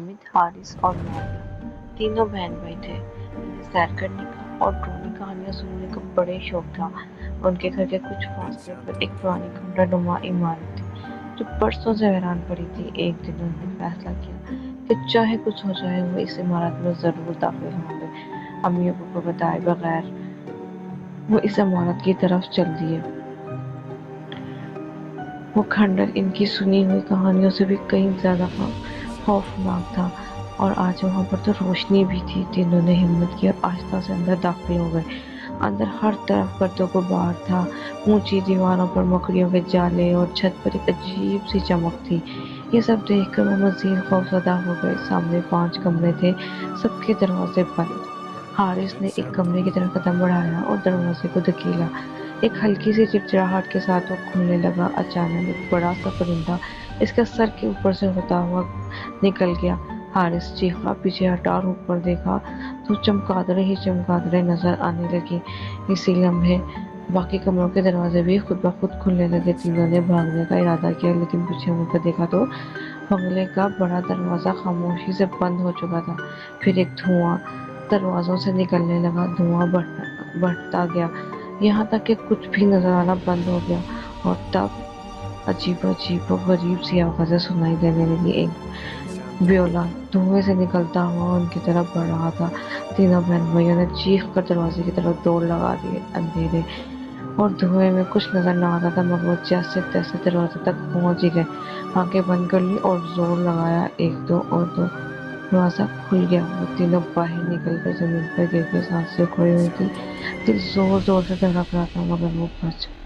حامد، حارث اور معاویہ تینوں بہن بھائی تھے۔ انہیں سیر کرنے کا اور ڈرامے کہانیاں سننے کا بڑے شوق تھا۔ ان کے گھر کے کچھ فاصلے پر ایک پرانی کمرہ نما عمارت تھی جو برسوں سے ویران پڑی تھی۔ ایک دن انہوں نے فیصلہ کیا کہ چاہے کچھ ہو جائے وہ اس عمارت میں ضرور داخل ہوں گے۔ امی ابو کو بتائے بغیر وہ اس عمارت کی طرف چل دیے۔ وہ کھنڈر ان کی سنی ہوئی کہانیوں سے بھی کہیں زیادہ خوفناک تھا، اور آج وہاں پر تو روشنی بھی تھی۔ تینوں نے ہمت کی اور آہستہ سے اندر داخل ہو گئے۔ اندر ہر طرف گرد و غبار تھا، اونچی دیواروں پر مکڑیوں کے جالے اور چھت پر ایک عجیب سی چمک تھی۔ یہ سب دیکھ کر وہ مزید خوفزدہ ہو گئے۔ سامنے 5 کمرے تھے، سب کے دروازے بند۔ حارث نے ایک کمرے کی طرف قدم بڑھایا اور دروازے کو دھکیلا۔ ایک ہلکی سی چڑچڑاہٹ کے ساتھ وہ کھلنے لگا۔ اچانک ایک بڑا سا پرندہ اس کے سر کے اوپر سے ہوتا ہوا نکل گیا۔ حارث چیخا، پیچھے ہٹا اور اوپر دیکھا تو چمگادڑیں ہی چمگادڑیں نظر آنے لگی۔ اسی لمحے باقی کمروں کے دروازے بھی خود بخود کھلنے لگے۔ تینوں نے بھاگنے کا ارادہ کیا، لیکن پیچھے مڑ کر دیکھا تو بنگلے کا بڑا دروازہ خاموشی سے بند ہو چکا تھا۔ پھر ایک دھواں دروازوں سے نکلنے لگا، دھواں بڑھتا گیا یہاں تک کہ کچھ بھی نظر آنا بند ہو گیا، اور تب عجیب و غریب سی آوازیں سنائی دینے لگی۔ ایک ویولا دھوئیں سے نکلتا ہوا ان کی طرف بڑھ رہا تھا۔ تینوں بہن بھائیوں نے چیخ کر دروازے کی طرف دوڑ لگا دی۔ اندھیرے اور دھوئیں میں کچھ نظر نہ آتا تھا، مگر وہ جیسے تیسے دروازے تک پہنچ ہی گئے۔ آنکھیں بند کر لی اور زور لگایا، 1 2 اور 2، دروازہ کھل گیا۔ وہ تینوں باہر نکل کر زمین پر گر کے سانسیں کھوئی ہوئی تھی۔ دل زور زور سے دھڑک رہا تھا، مگر وہ بچ